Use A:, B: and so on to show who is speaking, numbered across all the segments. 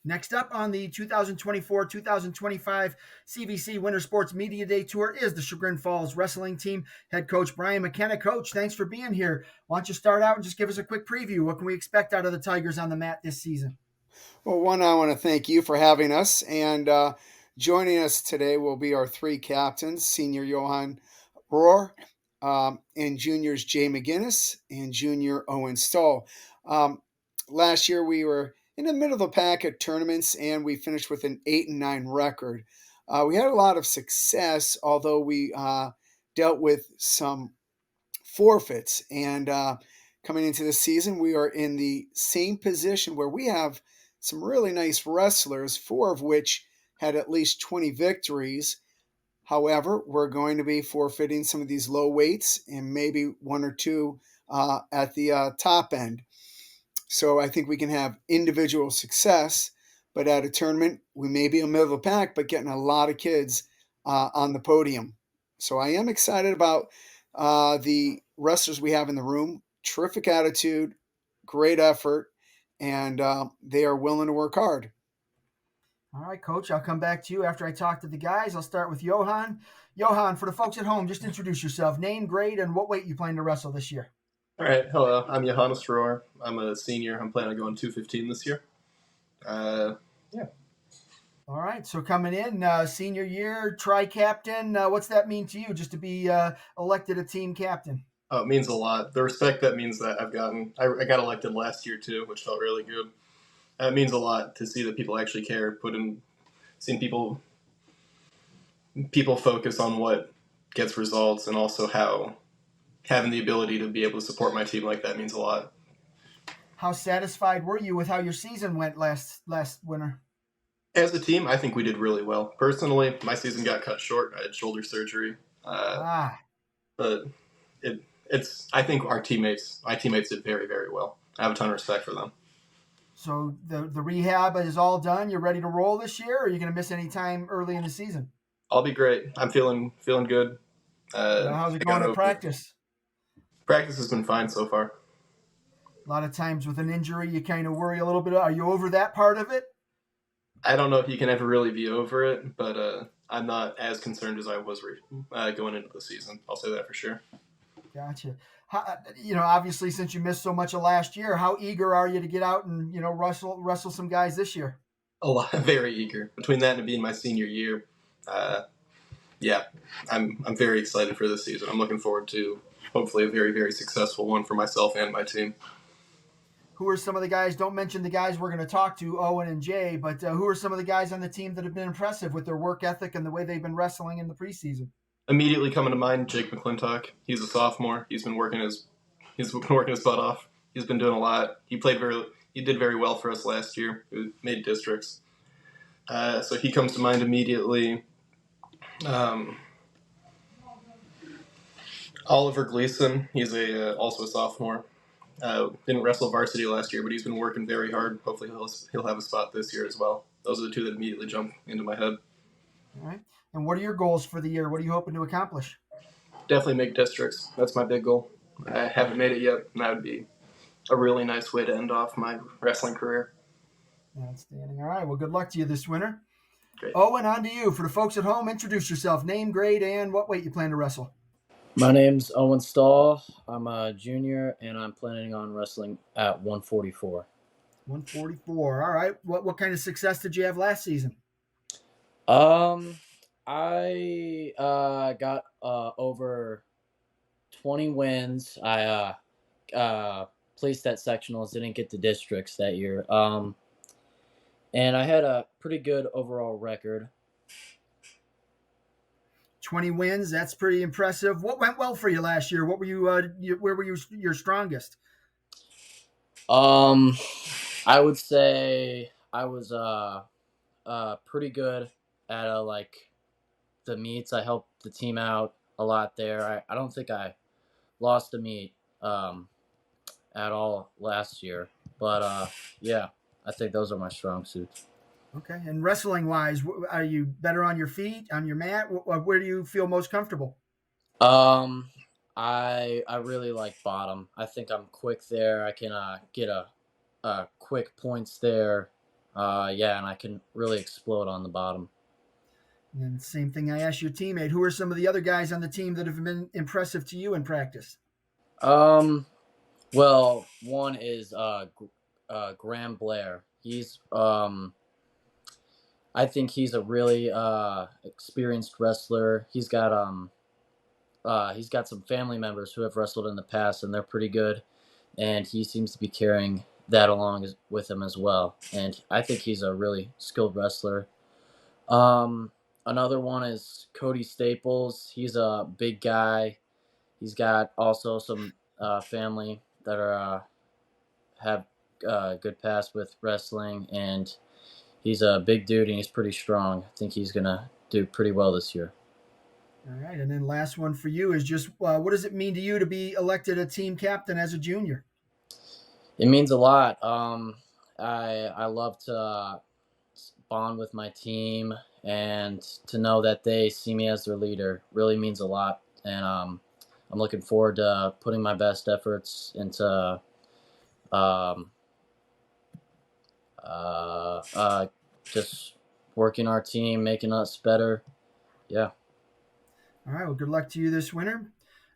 A: Next up on the 2024-2025 CVC Winter Sports Media Day Tour is the Chagrin Falls Wrestling Team. Head coach Brian McKenna. Coach, thanks for being here. Why don't you start out and just give us a quick preview? What can we expect out of the Tigers on the mat this season?
B: Well, one, I want to thank you for having us. And joining us today will be our three captains, senior Johan Rohr, and juniors Jay McGinnis and junior Owen Stoll. Last year, we were in the middle of the pack at tournaments, and we finished with an 8-9 record. We had a lot of success, although we dealt with some forfeits. And coming into the season, we are in the same position where we have some really nice wrestlers, 4 of which had at least 20 victories. However, we're going to be forfeiting some of these low weights and maybe 1 or 2 at the top end. So I think we can have individual success, but at a tournament, we may be a middle of the pack, but getting a lot of kids on the podium. So I am excited about the wrestlers we have in the room. Terrific attitude, great effort, and they are willing to work hard.
A: All right, Coach, I'll come back to you after I talk to the guys. I'll start with Johan. Johan, for the folks at home, just introduce yourself. Name, grade, and what weight you plan to wrestle this year.
C: All right, hello. I'm Johannes Rohr. I'm a senior. I'm planning on going 215 this year. Yeah.
A: All right, so coming in, senior year, tri-captain. What's that mean to you, just to be elected a team captain?
C: Oh, it means a lot. The respect that means that I've gotten. I got elected last year too, which felt really good. It means a lot to see that people actually care. Seeing people focus on what gets results, and also how having the ability to be able to support my team like that means a lot.
A: How satisfied were you with how your season went last winter?
C: As a team, I think we did really well. Personally, my season got cut short. I had shoulder surgery. But it's. I think my teammates did very, very well. I have a ton of respect for them.
A: So the rehab is all done. You're ready to roll this year, or are you going to miss any time early in the season?
C: I'll be great. I'm feeling good.
A: How's it going at practice?
C: Practice has been fine so far.
A: A lot of times with an injury, you kind of worry a little bit. Are you over that part of it?
C: I don't know if you can ever really be over it, but I'm not as concerned as I was going into the season. I'll say that for sure.
A: Gotcha. Obviously, since you missed so much of last year, how eager are you to get out and wrestle some guys this year?
C: A lot, very eager. Between that and it being my senior year, yeah, I'm very excited for this season. I'm looking forward to hopefully a very, very successful one for myself and my team.
A: Who are some of the guys? Don't mention the guys we're going to talk to, Owen and Jay, but who are some of the guys on the team that have been impressive with their work ethic and the way they've been wrestling in the preseason?
C: Immediately coming to mind, Jake McClintock. He's a sophomore. He's been working his butt off. He's been doing a lot. He did very well for us last year. He made districts. So he comes to mind immediately. Oliver Gleason. He's also a sophomore. Didn't wrestle varsity last year, but he's been working very hard. Hopefully he'll have a spot this year as well. Those are the two that immediately jump into my head.
A: All right. And what are your goals for the year? What are you hoping to accomplish?
C: Definitely make districts. That's my big goal. I haven't made it yet, and that would be a really nice way to end off my wrestling career.
A: Outstanding. All right. Well, good luck to you this winter.
C: Great.
A: Owen, on to you. For the folks at home, introduce yourself. Name, grade, and what weight you plan to wrestle.
D: My name's Owen Stoll. I'm a junior, and I'm planning on wrestling at 144.
A: 144. All right. What kind of success did you have last season?
D: I got over 20 wins. I placed at sectionals, didn't get the districts that year. And I had a pretty good overall record.
A: 20 wins. That's pretty impressive. What went well for you last year? What were you? Where were you your strongest?
D: I would say I was pretty good at the meets. I helped the team out a lot there. I don't think I lost a meet at all last year, but yeah, I think those are my strong suits.
A: Okay. And wrestling wise, are you better on your feet, on your mat? Where do you feel most comfortable?
D: I really like bottom. I think I'm quick there. I can get a quick points there. Yeah, and I can really explode on the bottom.
A: And same thing I asked your teammate. Who are some of the other guys on the team that have been impressive to you in practice?
D: Um, well, one is Graham Blair. I think he's a really experienced wrestler. He's got some family members who have wrestled in the past, and they're pretty good. And he seems to be carrying that along with him as well. And I think he's a really skilled wrestler. Um, Another one is Cody Staples. He's a big guy. He's got also some family that are have good past with wrestling, and he's a big dude and he's pretty strong. I think he's gonna do pretty well this year.
A: All right. And then last one for you is just what does it mean to you to be elected a team captain as a junior?
D: It means a lot. I love to bond with my team, and to know that they see me as their leader really means a lot. And I'm looking forward to putting my best efforts into um, uh, uh, just working our team, making us better. Yeah,
A: All right. Well, good luck to you this winter.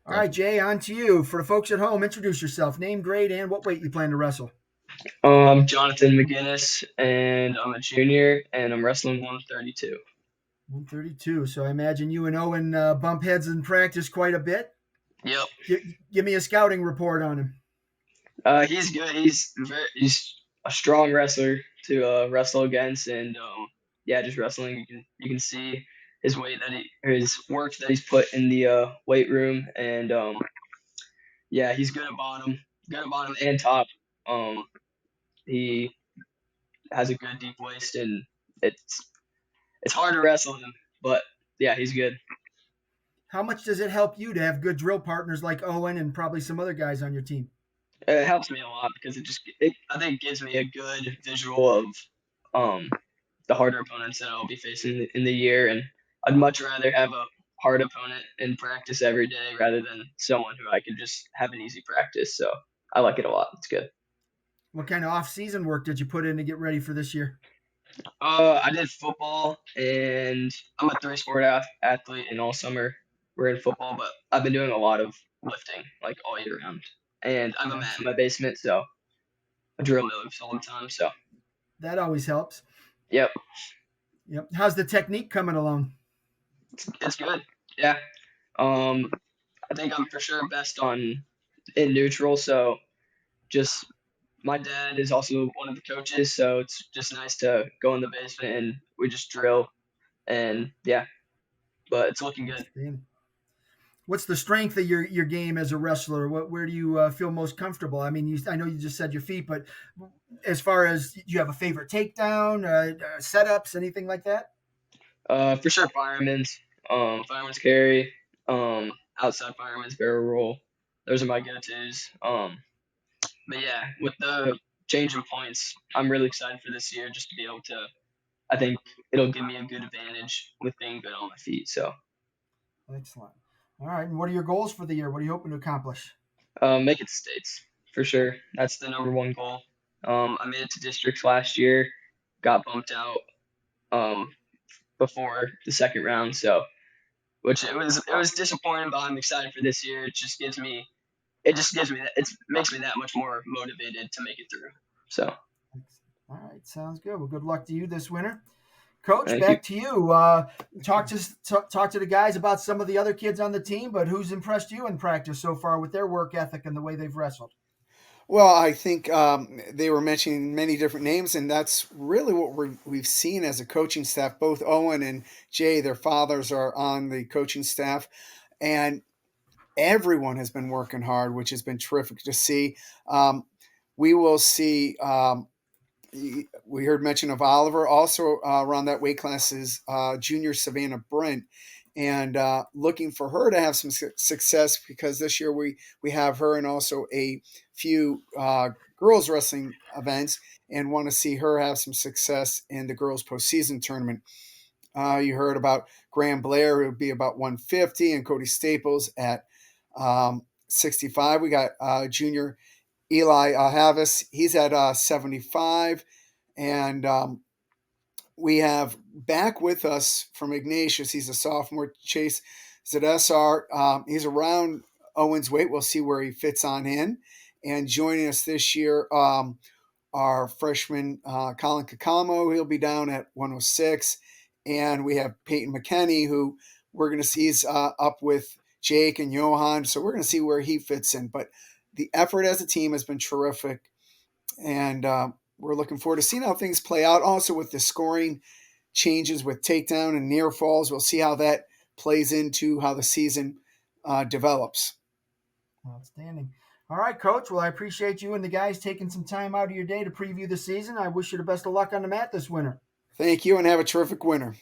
A: All
D: thank
A: right,
D: you.
A: Jay, on to you. For the folks at home, introduce yourself. Name, grade, and what weight you plan to wrestle.
E: I'm Jonathan McGinnis, and I'm a junior, and I'm wrestling 132.
A: 132. So I imagine you and Owen bump heads in practice quite a bit.
E: Yep.
A: Give me a scouting report on him.
E: He's good. He's a strong wrestler to wrestle against, and yeah, just wrestling. You can see his weight that his work that he's put in the weight room, and yeah, he's good at bottom and top. Um, he has a good deep waist, and it's hard to wrestle him, but yeah, he's good.
A: How much does it help you to have good drill partners like Owen and probably some other guys on your team?
E: It helps me a lot because I think gives me a good visual of um the harder opponents that I'll be facing in the year, and I'd much rather have a hard opponent in practice every day rather than someone who I could just have an easy practice. So I like it a lot. It's good.
A: What kind of off-season work did you put in to get ready for this year?
E: I did football, and I'm a three-sport athlete, and all summer we're in football, but I've been doing a lot of lifting like all year round, and I have a mat in my basement, so I drill moves all the time. So
A: That always helps.
E: yep.
A: Yep. How's the technique coming along?
E: It's good. Yeah. Um, I think I'm for sure best on in neutral. So just my dad is also one of the coaches, so it's just nice to go in the basement and we just drill and yeah. But it's looking good.
A: Outstanding. What's the strength of your game as a wrestler? Where do you feel most comfortable? I mean, I know you just said your feet, but as far as do you have a favorite takedown, setups, anything like that?
E: For sure, fireman's carry, outside fireman's barrel roll. Those are my go-tos. But yeah, with the change in points, I'm really excited for this year just to be able to. I think it'll give me a good advantage with being good on my feet. So
A: Excellent. All right. And what are your goals for the year? What are you hoping to accomplish?
E: make it to states for sure. That's the number one goal. I made it to districts last year, got bumped out um, before the second round, so which it was disappointing, but I'm excited for this year. It just gives me that it makes me that much more motivated to make it through. So
A: All right. Sounds good. Well, good luck to you this winter. Coach,
E: thank you.
A: back to you. Talk to the guys about some of the other kids on the team, but who's impressed you in practice so far with their work ethic and the way they've wrestled?
B: Well, I think they were mentioning many different names, and that's really what we've seen as a coaching staff. Both Owen and Jay, their fathers are on the coaching staff, and everyone has been working hard, which has been terrific to see. We will see. We heard mention of Oliver. Also around that weight class is junior Savannah Brent, and looking for her to have some success because this year we have her and also a few girls wrestling events and want to see her have some success in the girls postseason tournament. You heard about Graham Blair, who would be about 150, and Cody Staples at 65. We got junior Eli Havis. He's at 75. And we have back with us from Ignatius. He's a sophomore, Chase Zadesar. He's around Owen's weight. We'll see where he fits on in. And joining us this year, our freshman Colin Kakamo. He'll be down at 106. And we have Peyton McKenney, who we're going to see is up with Jake and Johan. So we're going to see where he fits in. But the effort as a team has been terrific. And we're looking forward to seeing how things play out. Also with the scoring changes with takedown and near falls, we'll see how that plays into how the season develops.
A: Outstanding. All right, Coach. Well, I appreciate you and the guys taking some time out of your day to preview the season. I wish you the best of luck on the mat this winter.
B: Thank you, and have a terrific winter.